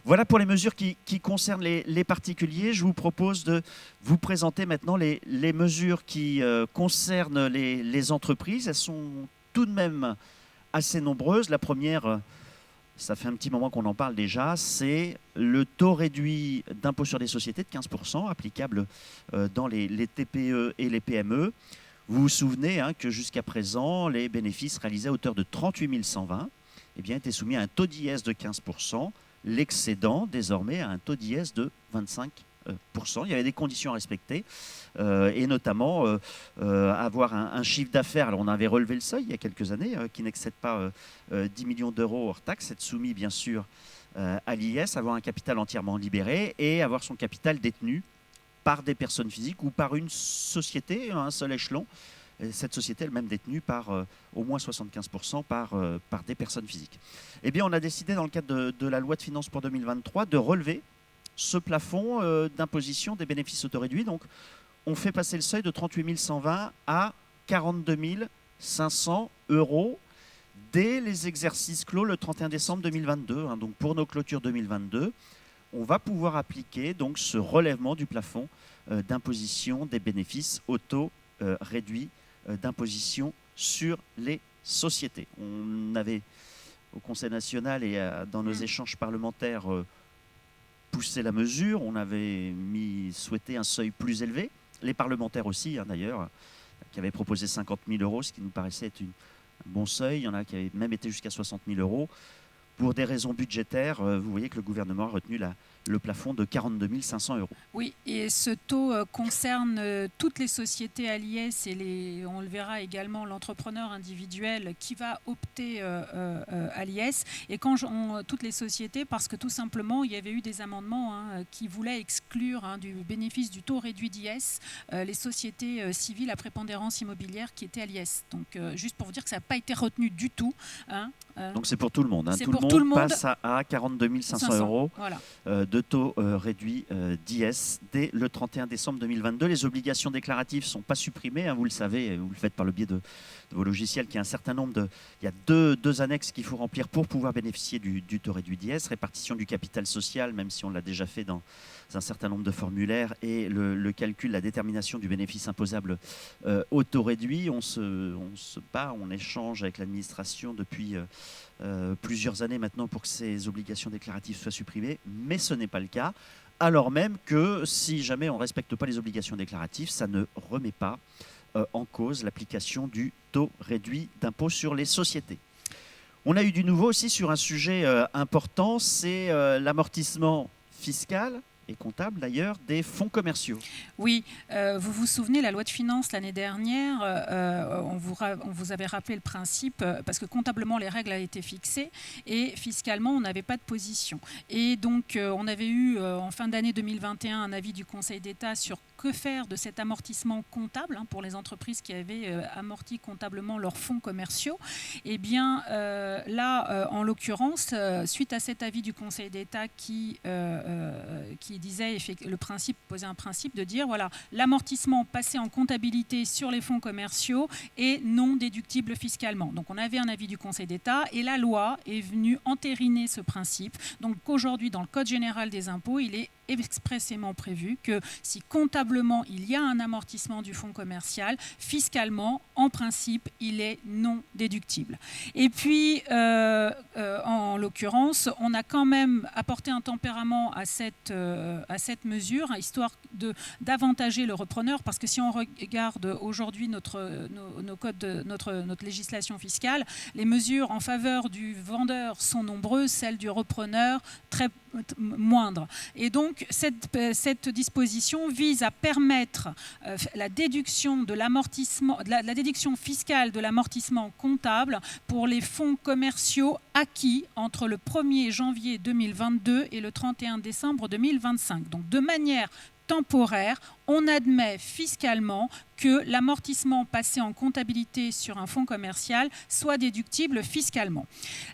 Voilà pour les mesures qui concernent les particuliers. Je vous propose de vous présenter maintenant les mesures qui concernent les entreprises. Elles sont tout de même assez nombreuses. La première, ça fait un petit moment qu'on en parle déjà, c'est le taux réduit d'impôt sur les sociétés de 15% applicable dans les TPE et les PME. Vous vous souvenez que jusqu'à présent, les bénéfices réalisés à hauteur de 38 120 étaient soumis à un taux d'IS de 15%, l'excédent désormais à un taux d'IS de 25%. Il y avait des conditions à respecter, et notamment avoir un chiffre d'affaires. Alors on avait relevé le seuil il y a quelques années, qui n'excède pas 10 millions d'euros hors taxe, être soumis bien sûr à l'IS, avoir un capital entièrement libéré et avoir son capital détenu par des personnes physiques ou par une société à un seul échelon. Et cette société elle-même détenue par au moins 75% par des personnes physiques. Eh bien, on a décidé dans le cadre de la loi de finances pour 2023 de relever ce plafond d'imposition des bénéfices autoréduits. Donc, on fait passer le seuil de 38 120 à 42 500 euros dès les exercices clos le 31 décembre 2022. Donc, pour nos clôtures 2022, on va pouvoir appliquer donc ce relèvement du plafond d'imposition des bénéfices auto-réduits d'imposition sur les sociétés. On avait, au Conseil national et dans nos échanges parlementaires, poussé la mesure. On avait souhaité un seuil plus élevé. Les parlementaires aussi, d'ailleurs, qui avaient proposé 50 000 euros, ce qui nous paraissait être un bon seuil. Il y en a qui avaient même été jusqu'à 60 000 euros. Pour des raisons budgétaires, vous voyez que le gouvernement a retenu le plafond de 42 500 euros. Oui, et ce taux concerne toutes les sociétés à l'IS et on le verra également l'entrepreneur individuel qui va opter à l'IS. Et quand toutes les sociétés, parce que tout simplement, il y avait eu des amendements qui voulaient exclure du bénéfice du taux réduit d'IS les sociétés civiles à prépondérance immobilière qui étaient à l'IS. Donc, juste pour vous dire que ça n'a pas été retenu du tout. Donc c'est pour tout le monde. Tout le monde passe à 42 500 euros voilà. De taux réduit d'IS dès le 31 décembre 2022. Les obligations déclaratives ne sont pas supprimées, vous le savez, vous le faites par le biais de vos logiciels, qu'il y a un certain nombre il y a deux annexes qu'il faut remplir pour pouvoir bénéficier du taux réduit d'IS, répartition du capital social, même si on l'a déjà fait dans un certain nombre de formulaires, et le calcul, la détermination du bénéfice imposable au taux réduit. On se bat, on échange avec l'administration depuis plusieurs années maintenant pour que ces obligations déclaratives soient supprimées, mais ce n'est pas le cas, alors même que si jamais on ne respecte pas les obligations déclaratives, ça ne remet pas en cause l'application du taux réduit d'impôt sur les sociétés. On a eu du nouveau aussi sur un sujet important, c'est l'amortissement fiscal et comptable d'ailleurs des fonds commerciaux. Oui, vous vous souvenez, la loi de finances l'année dernière, on vous avait rappelé le principe, parce que comptablement les règles avaient été fixées et fiscalement on n'avait pas de position. Et donc on avait eu en fin d'année 2021 un avis du Conseil d'État sur que faire de cet amortissement comptable pour les entreprises qui avaient amorti comptablement leurs fonds commerciaux. Eh bien là, en l'occurrence, suite à cet avis du Conseil d'État qui disait, le principe, posait un principe de dire, voilà, l'amortissement passé en comptabilité sur les fonds commerciaux est non déductible fiscalement. Donc on avait un avis du Conseil d'État et la loi est venue entériner ce principe. Donc aujourd'hui, dans le Code général des impôts, il est expressément prévu que si comptablement il y a un amortissement du fonds commercial, fiscalement, en principe, il est non déductible. Et puis, en l'occurrence, on a quand même apporté un tempérament à cette mesure, histoire d'avantager le repreneur, parce que si on regarde aujourd'hui nos codes, notre législation fiscale, les mesures en faveur du vendeur sont nombreuses, celles du repreneur très moindres. Et donc, cette disposition vise à permettre la déduction de l'amortissement, la déduction fiscale de l'amortissement comptable pour les fonds commerciaux acquis entre le 1er janvier 2022 et le 31 décembre 2025. Donc, de manière temporaire, on admet fiscalement que l'amortissement passé en comptabilité sur un fonds commercial soit déductible fiscalement.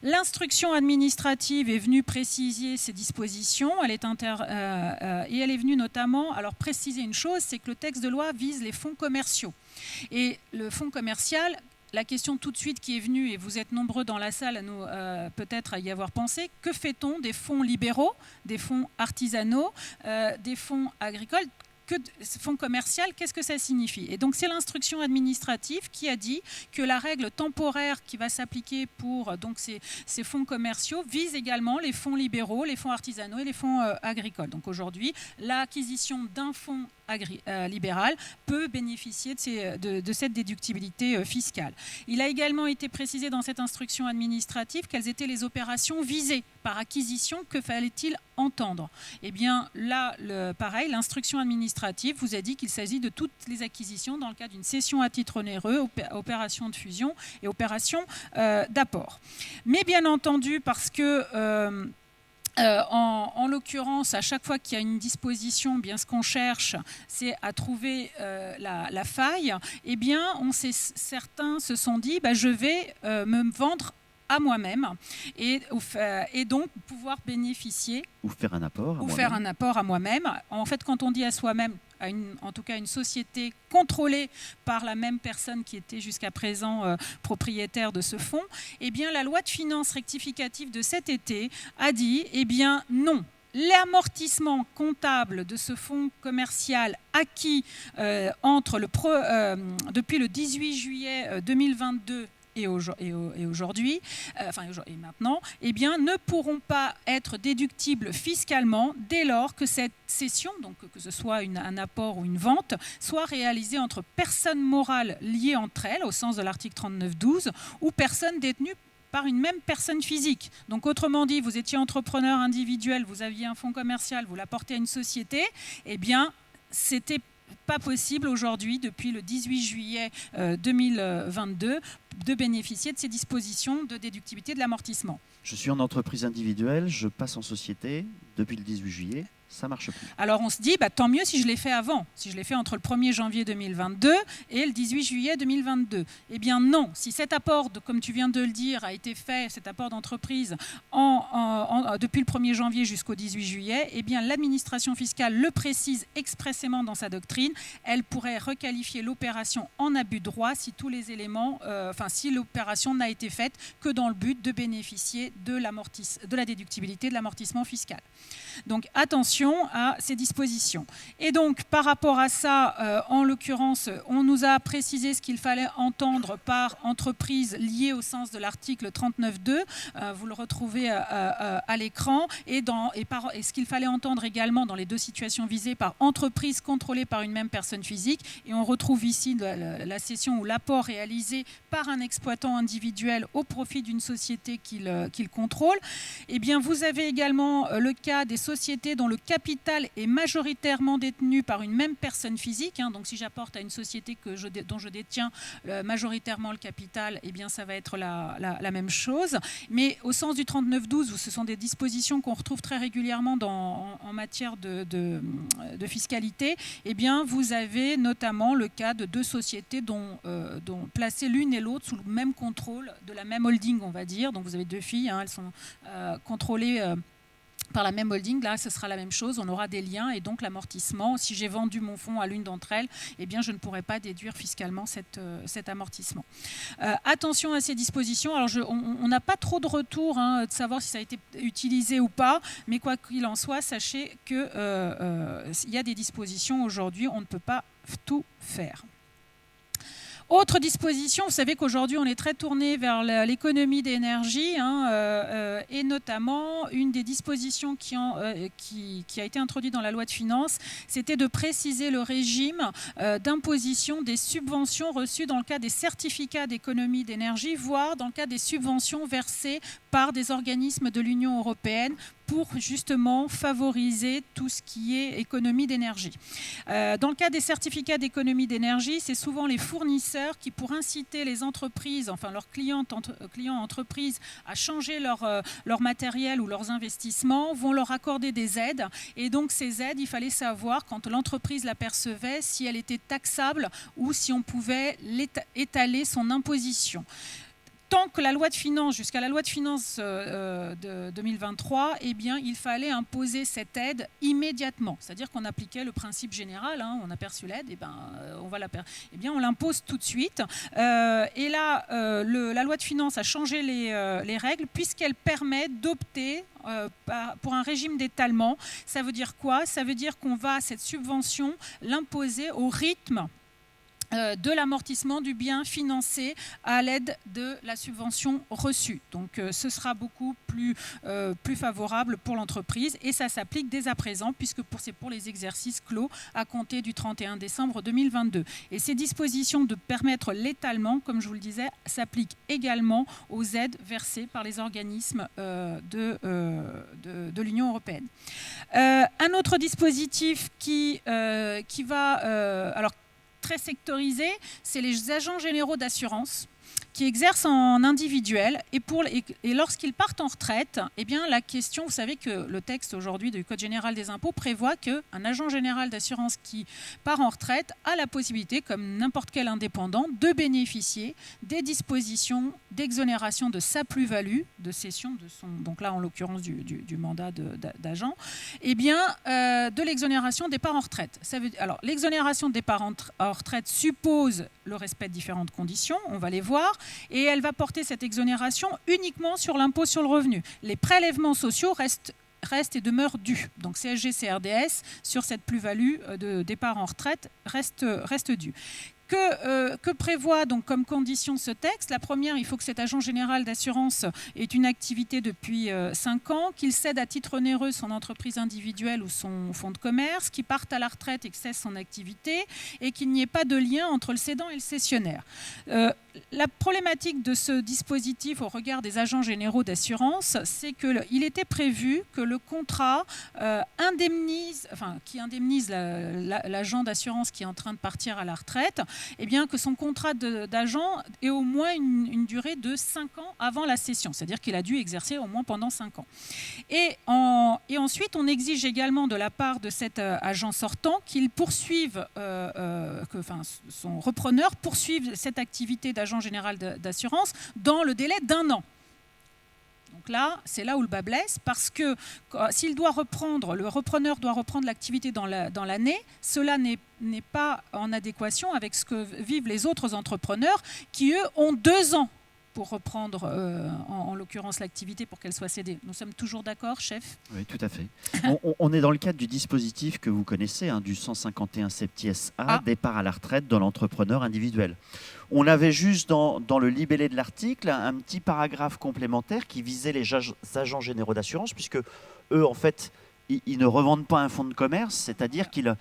L'instruction administrative est venue préciser ces dispositions. Elle est et elle est venue notamment préciser une chose, c'est que le texte de loi vise les fonds commerciaux. Et le fonds commercial la question tout de suite qui est venue, et vous êtes nombreux dans la salle à nous peut-être à y avoir pensé, que fait-on des fonds libéraux, des fonds artisanaux, des fonds agricoles, fonds commercial, qu'est-ce que ça signifie? Et donc c'est l'instruction administrative qui a dit que la règle temporaire qui va s'appliquer pour donc ces fonds commerciaux vise également les fonds libéraux, les fonds artisanaux et les fonds agricoles. Donc aujourd'hui, l'acquisition d'un fonds libéral peut bénéficier de cette déductibilité fiscale. Il a également été précisé dans cette instruction administrative quelles étaient les opérations visées par acquisition, que fallait-il entendre? Eh bien là, pareil, l'instruction administrative vous a dit qu'il s'agit de toutes les acquisitions dans le cas d'une cession à titre onéreux, opération de fusion et opération d'apport. Mais bien entendu, parce que en l'occurrence, à chaque fois qu'il y a une disposition, bien ce qu'on cherche, c'est à trouver la faille. Eh bien, certains se sont dit, je vais me vendre à moi-même et donc pouvoir bénéficier ou faire un apport à moi-même. En fait, quand on dit à soi-même, en tout cas une société contrôlée par la même personne qui était jusqu'à présent propriétaire de ce fonds, eh bien la loi de finances rectificative de cet été a dit, eh bien non, l'amortissement comptable de ce fonds commercial acquis depuis le 18 juillet 2022 et aujourd'hui, et maintenant, eh bien, ne pourront pas être déductibles fiscalement dès lors que cette cession, donc que ce soit un apport ou une vente, soit réalisée entre personnes morales liées entre elles, au sens de l'article 39.12, ou personnes détenues par une même personne physique. Donc autrement dit, vous étiez entrepreneur individuel, vous aviez un fonds commercial, vous l'apportez à une société, eh bien, c'était pas possible aujourd'hui, depuis le 18 juillet 2022, de bénéficier de ces dispositions de déductibilité de l'amortissement. Je suis en entreprise individuelle, je passe en société depuis le 18 juillet. Ça marche plus. Alors on se dit, tant mieux si je l'ai fait avant, si je l'ai fait entre le 1er janvier 2022 et le 18 juillet 2022. Eh bien non, si cet apport, comme tu viens de le dire, a été fait, cet apport d'entreprise depuis le 1er janvier jusqu'au 18 juillet, eh bien l'administration fiscale le précise expressément dans sa doctrine, elle pourrait requalifier l'opération en abus de droit si tous les éléments, si l'opération n'a été faite que dans le but de bénéficier de la déductibilité de l'amortissement fiscal. Donc attention à ces dispositions. Et donc par rapport à ça, en l'occurrence, on nous a précisé ce qu'il fallait entendre par entreprise liée au sens de l'article 39.2. Vous le retrouvez à l'écran. Et ce qu'il fallait entendre également dans les deux situations visées par entreprise contrôlée par une même personne physique. Et on retrouve ici la cession ou l'apport réalisé par un exploitant individuel au profit d'une société qu'il contrôle. Eh bien, vous avez également le cas des sociétés dont le capital est majoritairement détenu par une même personne physique. Donc si j'apporte à une société dont je détiens majoritairement le capital, eh bien ça va être la même chose. Mais au sens du 39.12, où ce sont des dispositions qu'on retrouve très régulièrement en matière de fiscalité, eh bien vous avez notamment le cas de deux sociétés dont placées l'une et l'autre sous le même contrôle de la même holding, on va dire. Donc vous avez deux filles, elles sont contrôlées par la même holding. Là, ce sera la même chose, on aura des liens et donc l'amortissement, si j'ai vendu mon fonds à l'une d'entre elles, eh bien, je ne pourrai pas déduire fiscalement cet amortissement. Attention à ces dispositions. Alors, on n'a pas trop de retour de savoir si ça a été utilisé ou pas, mais quoi qu'il en soit, sachez qu'il y a des dispositions aujourd'hui, on ne peut pas tout faire. Autre disposition, vous savez qu'aujourd'hui on est très tourné vers l'économie d'énergie et notamment une des dispositions qui a été introduite dans la loi de finances, c'était de préciser le régime d'imposition des subventions reçues dans le cas des certificats d'économie d'énergie, voire dans le cas des subventions versées par des organismes de l'Union européenne pour justement favoriser tout ce qui est économie d'énergie. Dans le cas des certificats d'économie d'énergie, c'est souvent les fournisseurs qui, pour inciter les entreprises, enfin leurs clients entreprises, à changer leur matériel ou leurs investissements, vont leur accorder des aides. Et donc ces aides, il fallait savoir, quand l'entreprise l'apercevait, si elle était taxable ou si on pouvait étaler son imposition. tant que la loi de finances, jusqu'à la loi de finances de 2023, eh bien, il fallait imposer cette aide immédiatement. C'est-à-dire qu'on appliquait le principe général, hein, on a perçu l'aide, eh ben, on l'impose tout de suite. Et là, la loi de finances a changé les règles puisqu'elle permet d'opter pour un régime d'étalement. Ça veut dire quoi? Ça veut dire qu'on va, cette subvention, l'imposer au rythme de l'amortissement du bien financé à l'aide de la subvention reçue. Donc ce sera beaucoup plus favorable pour l'entreprise et ça s'applique dès à présent puisque c'est pour les exercices clos à compter du 31 décembre 2022. Et ces dispositions de permettre l'étalement, comme je vous le disais, s'appliquent également aux aides versées par les organismes de l'Union européenne. Un autre dispositif qui va... très sectorisé, c'est les agents généraux d'assurance qui exercent en individuel et lorsqu'ils partent en retraite, eh bien, la question, vous savez que le texte aujourd'hui du Code général des impôts prévoit qu'un agent général d'assurance qui part en retraite a la possibilité, comme n'importe quel indépendant, de bénéficier des dispositions d'exonération de sa plus-value, de cession de son, donc là en l'occurrence du mandat d'agent, eh bien, de l'exonération départ en retraite. Alors, l'exonération de départ en retraite suppose le respect de différentes conditions, on va les voir, et elle va porter cette exonération uniquement sur l'impôt sur le revenu. Les prélèvements sociaux restent et demeurent dus. Donc CSG, CRDS, sur cette plus-value de départ en retraite, reste due. Que prévoit donc comme condition ce texte? La première, il faut que cet agent général d'assurance ait une activité depuis 5 ans, qu'il cède à titre onéreux son entreprise individuelle ou son fonds de commerce, qu'il parte à la retraite et que cesse son activité, et qu'il n'y ait pas de lien entre le cédant et le cessionnaire. La problématique de ce dispositif au regard des agents généraux d'assurance, c'est qu'il était prévu que le contrat qui indemnise l'agent d'assurance qui est en train de partir à la retraite, eh bien, que son contrat d'agent ait au moins une durée de 5 ans avant la cession, c'est-à-dire qu'il a dû exercer au moins pendant 5 ans. Et ensuite, on exige également de la part de cet agent sortant qu'il poursuive, son repreneur poursuive cette activité d'agent général d'assurance dans le délai d'1 an. Donc là, c'est là où le bas blesse, parce que s'il doit reprendre, le repreneur doit reprendre l'activité dans l'année, cela n'est pas en adéquation avec ce que vivent les autres entrepreneurs qui, eux, ont 2 ans pour reprendre, en l'occurrence, l'activité pour qu'elle soit cédée. Nous sommes toujours d'accord, chef? Oui, tout à fait. On est dans le cadre du dispositif que vous connaissez, hein, du 151 septies A, départ à la retraite dans l'entrepreneur individuel. On avait juste dans le libellé de l'article un petit paragraphe complémentaire qui visait les agents généraux d'assurance, puisque eux, en fait, ils ne revendent pas un fonds de commerce, c'est-à-dire qu'ils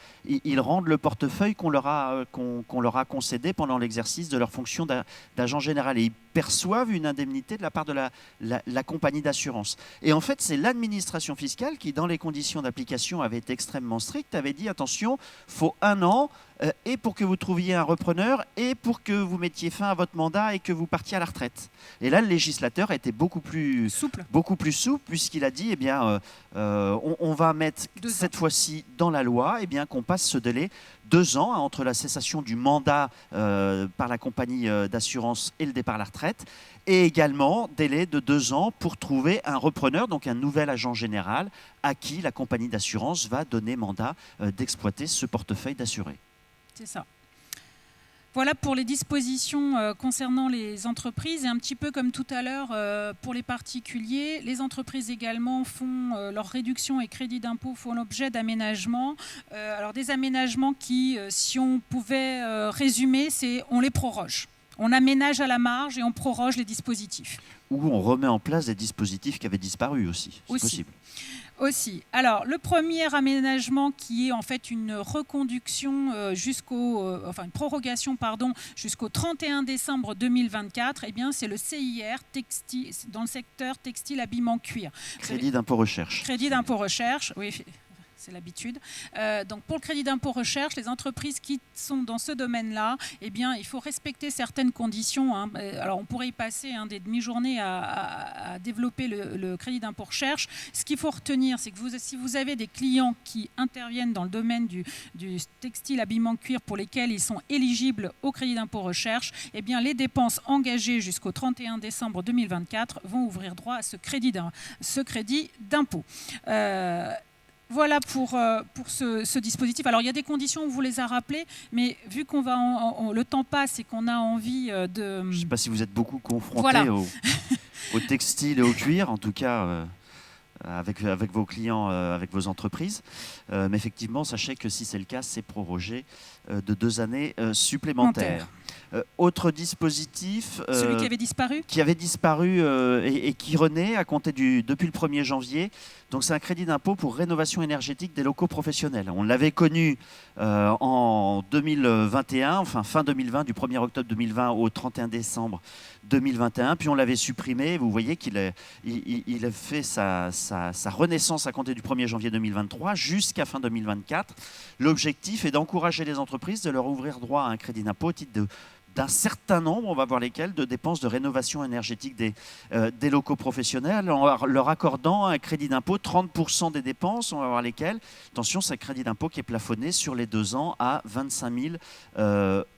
rendent le portefeuille qu'on leur a concédé pendant l'exercice de leur fonction d'agent général. Et ils perçoivent une indemnité de la part de la compagnie d'assurance. Et en fait, c'est l'administration fiscale qui, dans les conditions d'application, avait été extrêmement stricte, avait dit, attention, il faut 1 an, et pour que vous trouviez un repreneur, et pour que vous mettiez fin à votre mandat et que vous partiez à la retraite. Et là, le législateur a été beaucoup plus souple, puisqu'il a dit, eh bien, on va mettre cette fois-ci dans la loi, eh bien, qu'on passe ce délai 2 ans, hein, entre la cessation du mandat par la compagnie d'assurance et le départ à la retraite, et également délai de 2 ans pour trouver un repreneur, donc un nouvel agent général, à qui la compagnie d'assurance va donner mandat d'exploiter ce portefeuille d'assurés. C'est ça. Voilà pour les dispositions concernant les entreprises. Et un petit peu comme tout à l'heure pour les particuliers, les entreprises également font leur réduction et crédit d'impôt font l'objet d'aménagements. Alors des aménagements qui, si on pouvait résumer, c'est on les proroge. On aménage à la marge et on proroge les dispositifs. Ou on remet en place des dispositifs qui avaient disparu aussi. C'est possible. Aussi. Alors, le premier aménagement qui est en fait une reconduction une prorogation, jusqu'au 31 décembre 2024, eh bien, c'est le CIR dans le secteur textile, habillement, cuir. Crédit d'impôt recherche. Crédit d'impôt recherche, oui. c'est l'habitude. Donc pour le crédit d'impôt recherche, les entreprises qui sont dans ce domaine-là, eh bien, il faut respecter certaines conditions. Hein. Alors on pourrait y passer des demi-journées à développer le crédit d'impôt recherche. Ce qu'il faut retenir, c'est que si vous avez des clients qui interviennent dans le domaine du textile, habillement, cuir, pour lesquels ils sont éligibles au crédit d'impôt recherche, eh bien, les dépenses engagées jusqu'au 31 décembre 2024 vont ouvrir droit à ce crédit d'impôt. Voilà pour ce dispositif. Alors, il y a des conditions, on vous les a rappelées, mais vu qu'on le temps passe et qu'on a envie de... Je ne sais pas si vous êtes beaucoup confrontés voilà. au textile et au cuir, en tout cas avec vos clients, avec vos entreprises. Mais effectivement, sachez que si c'est le cas, c'est prorogé de 2 années supplémentaires. Autre dispositif... Celui qui avait disparu ? Qui avait disparu et qui renaît à compter depuis le 1er janvier. Donc c'est un crédit d'impôt pour rénovation énergétique des locaux professionnels. On l'avait connu en 2021, enfin fin 2020, du 1er octobre 2020 au 31 décembre 2021. Puis on l'avait supprimé. Vous voyez qu'il a fait sa renaissance à compter du 1er janvier 2023 jusqu'à fin 2024. L'objectif est d'encourager les entreprises, de leur ouvrir droit à un crédit d'impôt au titre d'un certain nombre, on va voir lesquels, de dépenses de rénovation énergétique des locaux professionnels, en leur accordant un crédit d'impôt 30% des dépenses, on va voir lesquels. Attention, c'est un crédit d'impôt qui est plafonné sur les 2 ans à 25 000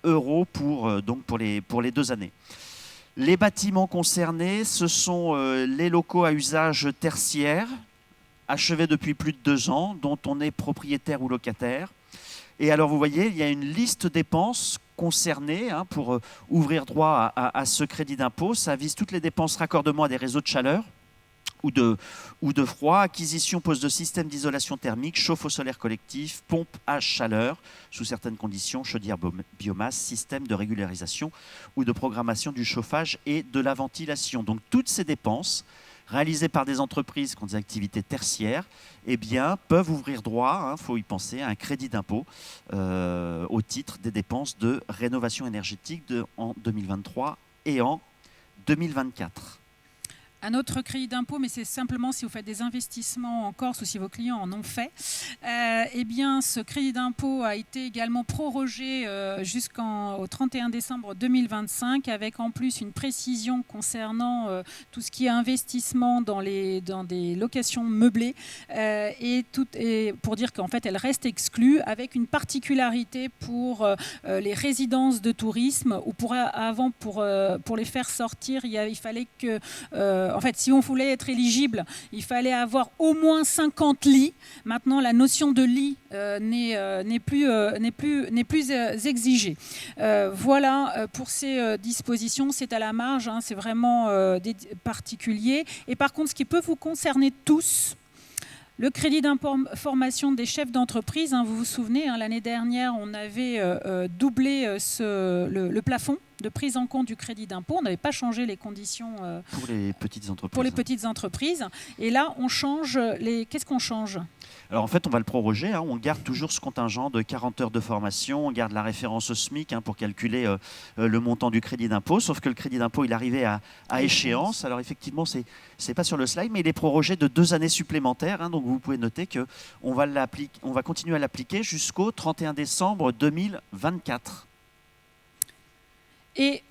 euros pour les 2 années. Les bâtiments concernés, ce sont les locaux à usage tertiaire, achevés depuis plus de 2 ans, dont on est propriétaire ou locataire. Et alors, vous voyez, il y a une liste dépenses concernées pour ouvrir droit à ce crédit d'impôt. Ça vise toutes les dépenses raccordement à des réseaux de chaleur ou de froid, acquisition, pose de systèmes d'isolation thermique, chauffe-eau solaire collectif, pompe à chaleur, sous certaines conditions, chaudière biomasse, système de régularisation ou de programmation du chauffage et de la ventilation. Donc, toutes ces dépenses réalisées par des entreprises qui ont des activités tertiaires, eh bien, peuvent ouvrir droit, faut y penser, à un crédit d'impôt au titre des dépenses de rénovation énergétique en 2023 et en 2024. Un autre crédit d'impôt, mais c'est simplement si vous faites des investissements en Corse ou si vos clients en ont fait, eh bien, ce crédit d'impôt a été également prorogé jusqu'au 31 décembre 2025, avec en plus une précision concernant tout ce qui est investissement dans des locations meublées, et pour dire qu'en fait, elle reste exclue, avec une particularité pour les résidences de tourisme, où pour les faire sortir, il fallait que... en fait, si on voulait être éligible, il fallait avoir au moins 50 lits. Maintenant, la notion de lit n'est plus exigée. Voilà pour ces dispositions. C'est à la marge, c'est vraiment particulier. Et par contre, ce qui peut vous concerner tous, le crédit d'information des chefs d'entreprise, vous vous souvenez, l'année dernière, on avait doublé le plafond de prise en compte du crédit d'impôt. On n'avait pas changé les conditions pour les petites entreprises. Pour les petites entreprises. Et là, on change Qu'est-ce qu'on change ? Alors en fait, on va le proroger. On garde toujours ce contingent de 40 heures de formation. On garde la référence au SMIC pour calculer le montant du crédit d'impôt. Sauf que le crédit d'impôt, il arrivait à échéance. Alors effectivement, c'est pas sur le slide, mais il est prorogé de 2 années supplémentaires. Donc vous pouvez noter qu'on va continuer à l'appliquer jusqu'au 31 décembre 2024. Et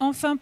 enfin,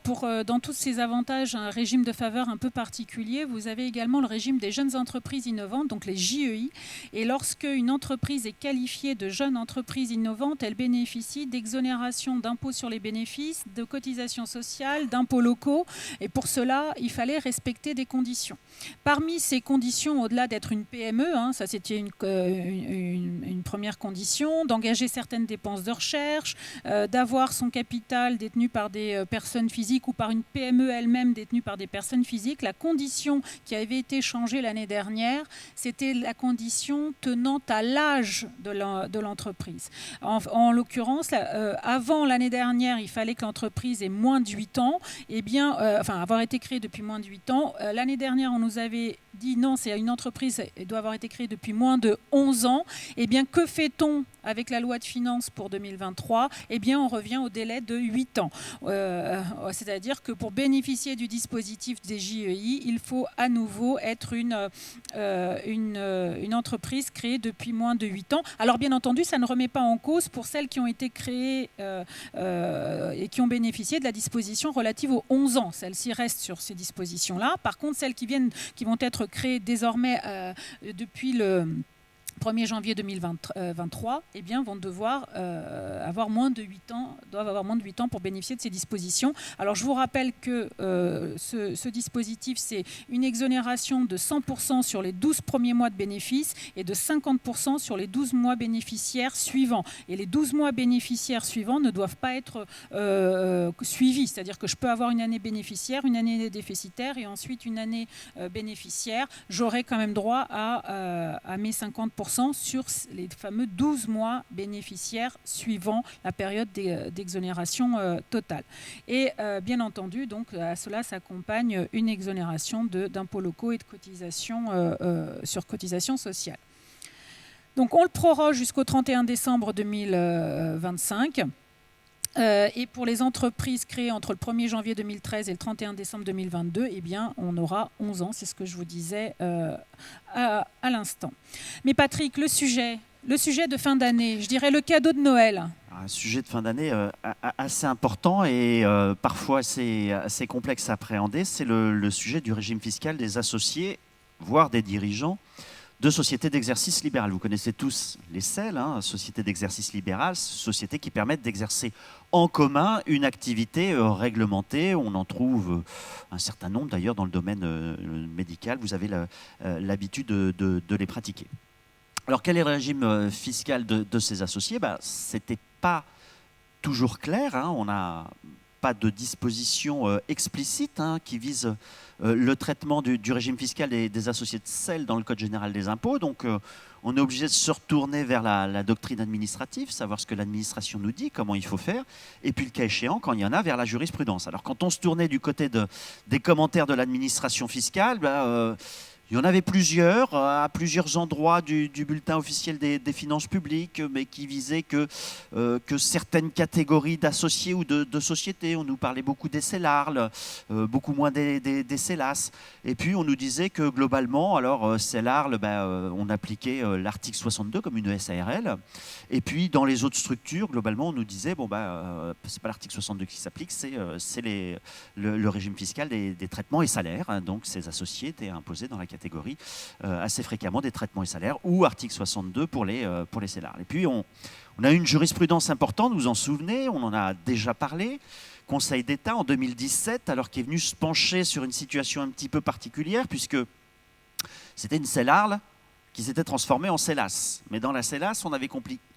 dans tous ces avantages, un régime de faveur un peu particulier, vous avez également le régime des jeunes entreprises innovantes, donc les JEI. Et lorsque une entreprise est qualifiée de jeune entreprise innovante, elle bénéficie d'exonération d'impôts sur les bénéfices, de cotisations sociales, d'impôts locaux. Et pour cela, il fallait respecter des conditions. Parmi ces conditions, au-delà d'être une PME, ça c'était une première condition, d'engager certaines dépenses de recherche, d'avoir son capital détenu par des personnes physiques ou par une PME elle-même détenue par des personnes physiques. La condition qui avait été changée l'année dernière, c'était la condition tenant à l'âge de l'entreprise. En l'occurrence, avant l'année dernière, il fallait que l'entreprise ait moins de 8 ans, avoir été créée depuis moins de 8 ans. L'année dernière, on nous avait dit non, c'est une entreprise, elle doit avoir été créée depuis moins de 11 ans. Eh bien, que fait-on avec la loi de finances pour 2023 ? Eh bien, on revient au délai de 8 ans. c'est-à-dire que pour bénéficier du dispositif des JEI, il faut à nouveau être une entreprise créée depuis moins de 8 ans. Alors bien entendu, ça ne remet pas en cause pour celles qui ont été créées et qui ont bénéficié de la disposition relative aux 11 ans. Celles-ci restent sur ces dispositions-là. Par contre, celles qui vont être créées désormais depuis le 1er janvier 2023, eh bien, vont devoir avoir moins de 8 ans, doivent avoir moins de 8 ans pour bénéficier de ces dispositions. Alors, je vous rappelle que ce dispositif, c'est une exonération de 100% sur les 12 premiers mois de bénéfice et de 50% sur les 12 mois bénéficiaires suivants. Et les 12 mois bénéficiaires suivants ne doivent pas être suivis. C'est-à-dire que je peux avoir une année bénéficiaire, une année déficitaire et ensuite une année bénéficiaire. J'aurai quand même droit à mes 50% sur les fameux 12 mois bénéficiaires suivant la période d'exonération totale. Et bien entendu, donc, à cela s'accompagne une exonération d'impôts locaux et de cotisations sur cotisations sociales. Donc on le proroge jusqu'au 31 décembre 2025. Et pour les entreprises créées entre le 1er janvier 2013 et le 31 décembre 2022, eh bien, on aura 11 ans, c'est ce que je vous disais à l'instant. Mais Patrick, le sujet de fin d'année, je dirais le cadeau de Noël. Un sujet de fin d'année assez important et parfois assez complexe à appréhender, c'est le sujet du régime fiscal des associés, voire des dirigeants de sociétés d'exercice libéral. Vous connaissez tous les SEL, sociétés d'exercice libéral, sociétés qui permettent d'exercer en commun une activité réglementée. On en trouve un certain nombre d'ailleurs dans le domaine médical. Vous avez l'habitude de les pratiquer. Alors quel est le régime fiscal de ces associés ? C'était pas toujours clair. On n'a pas de disposition explicite qui vise le traitement du régime fiscal des associés de SEL dans le Code général des impôts. Donc, on est obligé de se retourner vers la doctrine administrative, savoir ce que l'administration nous dit, comment il faut faire, et puis le cas échéant, quand il y en a, vers la jurisprudence. Alors, quand on se tournait du côté des commentaires de l'administration fiscale, il y en avait plusieurs, à plusieurs endroits du bulletin officiel des finances publiques, mais qui visaient que certaines catégories d'associés ou de sociétés, on nous parlait beaucoup des CELARL, beaucoup moins des CELAS. Et puis on nous disait que globalement, alors CELARL, on appliquait l'article 62 comme une SARL. Et puis dans les autres structures, globalement, on nous disait, c'est pas l'article 62 qui s'applique, c'est le régime fiscal des traitements et salaires. Donc ces associés étaient imposés dans la catégorie assez fréquemment des traitements et salaires, ou article 62 pour les CELARL. Et puis on a une jurisprudence importante, vous vous en souvenez, on en a déjà parlé, Conseil d'État en 2017, alors qu'il est venu se pencher sur une situation un petit peu particulière, puisque c'était une CELARL qui s'était transformée en CELAS. Mais dans la CELAS, on avait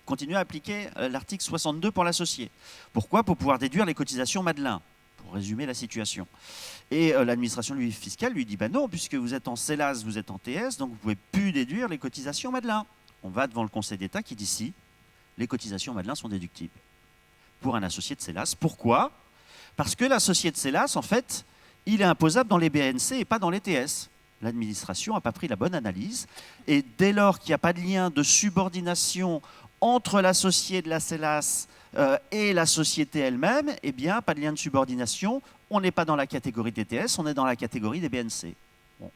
continué à appliquer l'article 62 pour l'associé. Pourquoi ? Pour pouvoir déduire les cotisations Madelin, pour résumer la situation. Et l'administration fiscale lui dit non, puisque vous êtes en CELAS, vous êtes en TS, donc vous ne pouvez plus déduire les cotisations Madelin. On va devant le Conseil d'État qui dit si, les cotisations Madelin sont déductibles pour un associé de CELAS. Pourquoi ? Parce que l'associé de CELAS, en fait, il est imposable dans les BNC et pas dans les TS. L'administration n'a pas pris la bonne analyse. Et dès lors qu'il n'y a pas de lien de subordination entre l'associé de la CELAS et la société elle-même, eh bien, pas de lien de subordination. On n'est pas dans la catégorie des TS, on est dans la catégorie des BNC. Bon.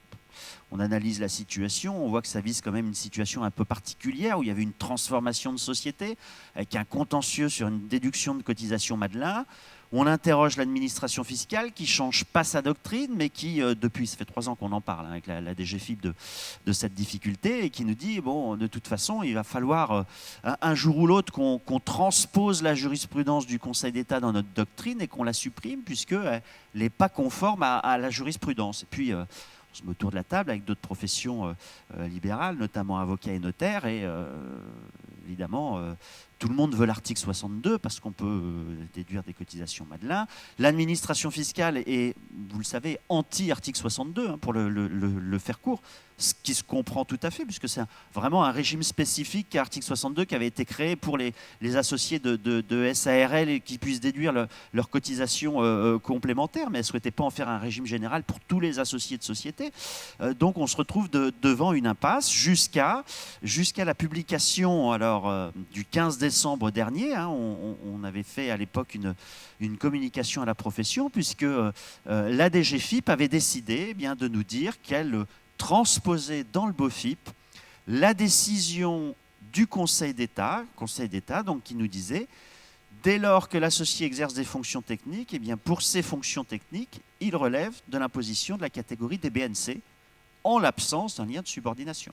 On analyse la situation, on voit que ça vise quand même une situation un peu particulière où il y avait une transformation de société avec un contentieux sur une déduction de cotisation Madelin. On interroge l'administration fiscale qui ne change pas sa doctrine, mais qui, depuis, ça fait 3 ans qu'on en parle avec la DGFiP de cette difficulté, et qui nous dit, de toute façon, il va falloir un jour ou l'autre qu'on transpose la jurisprudence du Conseil d'État dans notre doctrine et qu'on la supprime, puisqu'elle n'est pas conforme à la jurisprudence. Et puis, on se met autour de la table avec d'autres professions libérales, notamment avocats et notaires, et évidemment, tout le monde veut l'article 62 parce qu'on peut déduire des cotisations Madelin. L'administration fiscale est, vous le savez, anti-article 62, pour le faire court. ce qui se comprend tout à fait, puisque c'est vraiment un régime spécifique, article 62, qui avait été créé pour les associés de SARL et qui puissent déduire leurs cotisations complémentaires, mais elle ne souhaitait pas en faire un régime général pour tous les associés de société. Donc on se retrouve devant une impasse jusqu'à la publication du 15 décembre dernier. Hein, on avait fait à l'époque une communication à la profession, puisque la DGFiP avait décidé de nous dire qu'elle transposer dans le BOFIP la décision du Conseil d'État, donc qui nous disait, dès lors que l'associé exerce des fonctions techniques, pour ces fonctions techniques, il relève de l'imposition de la catégorie des BNC, en l'absence d'un lien de subordination.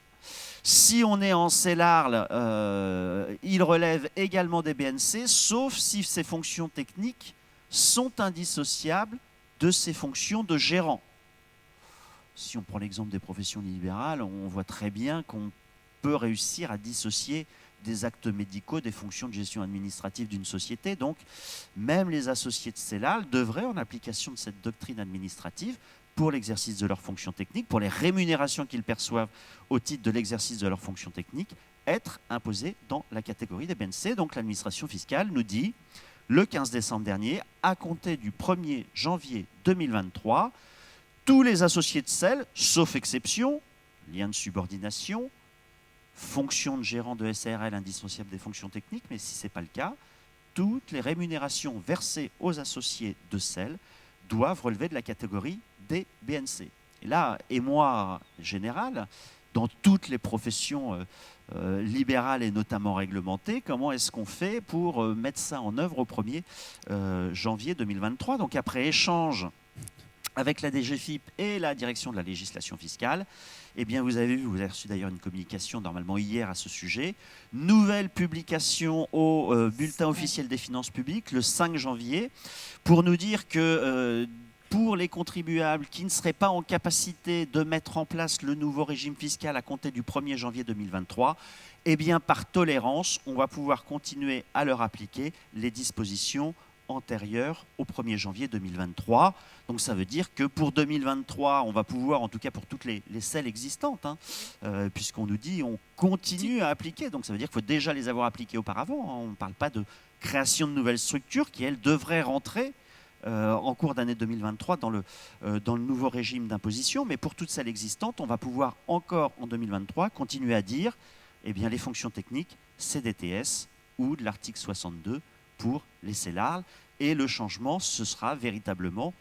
Si on est en CELARL, il relève également des BNC, sauf si ces fonctions techniques sont indissociables de ses fonctions de gérant. Si on prend l'exemple des professions libérales, on voit très bien qu'on peut réussir à dissocier des actes médicaux des fonctions de gestion administrative d'une société. Donc, même les associés de CELARL devraient, en application de cette doctrine administrative, pour l'exercice de leurs fonctions techniques, pour les rémunérations qu'ils perçoivent au titre de l'exercice de leurs fonctions techniques, être imposés dans la catégorie des BNC. Donc, l'administration fiscale nous dit, le 15 décembre dernier, à compter du 1er janvier 2023, tous les associés de SEL, sauf exception, lien de subordination, fonction de gérant de SARL indissociable des fonctions techniques, mais si ce n'est pas le cas, toutes les rémunérations versées aux associés de SEL doivent relever de la catégorie des BNC. Et là, émoi général, dans toutes les professions libérales et notamment réglementées, comment est-ce qu'on fait pour mettre ça en œuvre au 1er janvier 2023 ? Donc après échange avec la DGFiP et la direction de la législation fiscale, vous avez reçu d'ailleurs une communication normalement hier à ce sujet. Nouvelle publication au bulletin officiel des finances publiques le 5 janvier pour nous dire que pour les contribuables qui ne seraient pas en capacité de mettre en place le nouveau régime fiscal à compter du 1er janvier 2023, par tolérance, on va pouvoir continuer à leur appliquer les dispositions antérieure au 1er janvier 2023. Donc ça veut dire que pour 2023, on va pouvoir, en tout cas pour toutes les SEL existantes, puisqu'on nous dit on continue à appliquer. Donc ça veut dire qu'il faut déjà les avoir appliquées auparavant. On ne parle pas de création de nouvelles structures qui, elles, devraient rentrer en cours d'année 2023 dans le nouveau régime d'imposition. Mais pour toutes celles existantes, on va pouvoir encore en 2023 continuer à dire les fonctions techniques, c'est DTS ou de l'article 62 pour les CELARL, et le changement, ce sera véritablement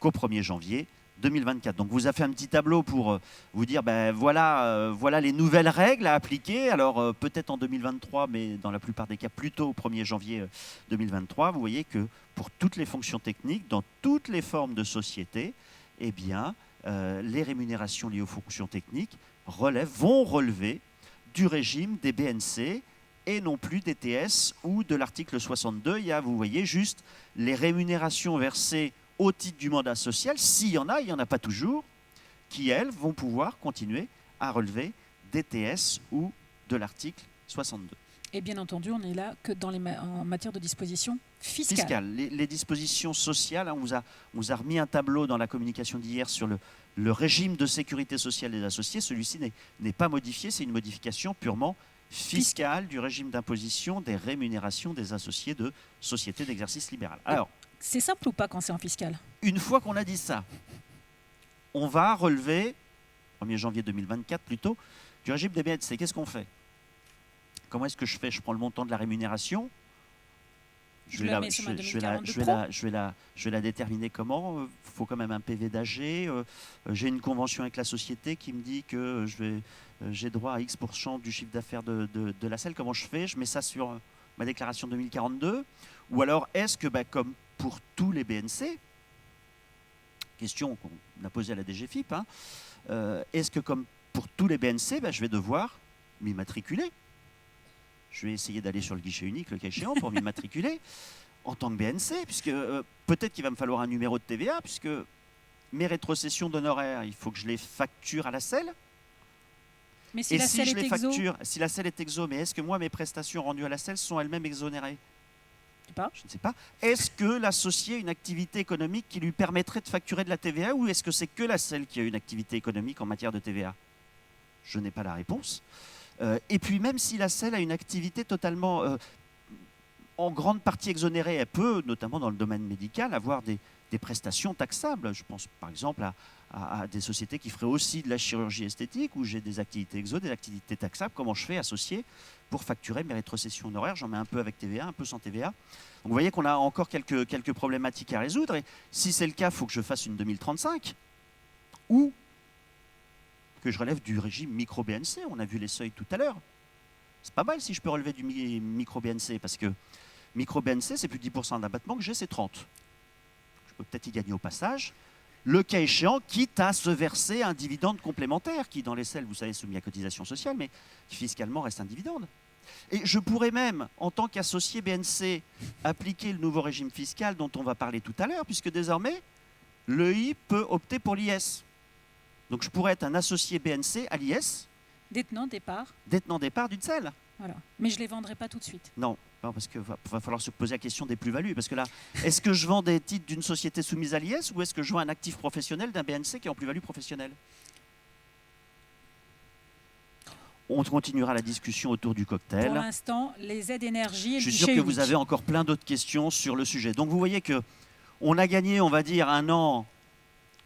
qu'au 1er janvier 2024. Donc, vous avez fait un petit tableau pour vous dire, voilà les nouvelles règles à appliquer. Alors, peut-être en 2023, mais dans la plupart des cas, plutôt au 1er janvier 2023. Vous voyez que pour toutes les fonctions techniques, dans toutes les formes de société, les rémunérations liées aux fonctions techniques vont relever du régime des BNC et non plus des TS ou de l'article 62. Il y a, vous voyez, juste les rémunérations versées au titre du mandat social, s'il y en a, il n'y en a pas toujours, qui, elles, vont pouvoir continuer à relever des TS ou de l'article 62. Et bien entendu, on est là que en matière de dispositions fiscales. Les dispositions sociales, on vous a remis un tableau dans la communication d'hier sur le régime de sécurité sociale des associés. Celui-ci n'est pas modifié, c'est une modification purement fiscale du régime d'imposition des rémunérations des associés de sociétés d'exercice libéral. Alors, c'est simple ou pas quand c'est en fiscal ? Une fois qu'on a dit ça, on va relever, 1er janvier 2024 plutôt, du régime des BNC. Qu'est-ce qu'on fait ? Comment est-ce que je fais ? Je prends le montant de la rémunération. Je vais la déterminer comment ? Il faut quand même un PV d'AG. J'ai une convention avec la société qui me dit que j'ai droit à X% du chiffre d'affaires de la SEL. Comment je fais ? Je mets ça sur ma déclaration 2042. Ou alors, est-ce que, comme pour tous les BNC, question qu'on a posée à la DGFiP, est-ce que comme pour tous les BNC, je vais devoir m'immatriculer ? Je vais essayer d'aller sur le guichet unique, le cas échéant, pour m'immatriculer en tant que BNC, puisque peut-être qu'il va me falloir un numéro de TVA, puisque mes rétrocessions d'honoraires, il faut que je les facture à la SEL. Mais si la SEL est exo, si la SEL est exo, mais est-ce que moi, mes prestations rendues à la SEL sont elles-mêmes exonérées ? Je ne sais pas. Est-ce que l'associé a une activité économique qui lui permettrait de facturer de la TVA, ou est-ce que c'est que la SEL qui a une activité économique en matière de TVA ? Je n'ai pas la réponse. Et puis même si la SEL a une activité totalement, en grande partie exonérée, elle peut, notamment dans le domaine médical, avoir des prestations taxables. Je pense par exemple à des sociétés qui feraient aussi de la chirurgie esthétique, où j'ai des activités exo, des activités taxables. Comment je fais associer pour facturer mes rétrocessions honoraires? J'en mets un peu avec TVA, un peu sans TVA. Donc vous voyez qu'on a encore quelques problématiques à résoudre. Et si c'est le cas, il faut que je fasse une 2035 ou que je relève du régime micro-BNC. On a vu les seuils tout à l'heure. C'est pas mal si je peux relever du micro-BNC, parce que micro-BNC, c'est plus de 10% d'abattement, que j'ai, c'est 30%. Je peux peut-être y gagner au passage. Le cas échéant, quitte à se verser un dividende complémentaire, qui dans les SEL, vous savez, est soumis à cotisation sociale, mais qui fiscalement reste un dividende. Et je pourrais même, en tant qu'associé BNC, appliquer le nouveau régime fiscal dont on va parler tout à l'heure, puisque désormais, l'EI peut opter pour l'IS. Donc je pourrais être un associé BNC à l'IS. Détenant départ. Détenant départ d'une SEL. Voilà. Mais je ne les vendrai pas tout de suite. Non, parce qu'il va falloir se poser la question des plus-values. Parce que là, est-ce que je vends des titres d'une société soumise à l'IS ou est-ce que je vends un actif professionnel d'un BNC qui est en plus-value professionnelle? On continuera la discussion autour du cocktail. Pour l'instant, les aides énergie et je le suis sûr guichet que unique. vous avez encore plein d'autres questions sur le sujet. Donc vous voyez qu'on a gagné, on va dire, 1 an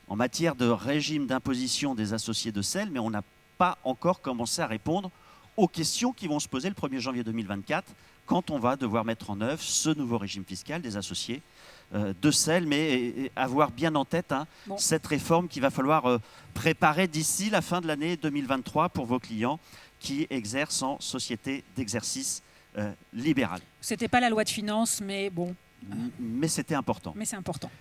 en matière de régime d'imposition des associés de SEL, mais on n'a pas encore commencé à répondre aux questions qui vont se poser le 1er janvier 2024, quand on va devoir mettre en œuvre ce nouveau régime fiscal des associés de SEL, mais avoir bien en tête cette réforme qu'il va falloir préparer d'ici la fin de l'année 2023 pour vos clients qui exercent en société d'exercice libéral. Ce n'était pas la loi de finances, mais bon. Mais c'était important. Mais c'est important.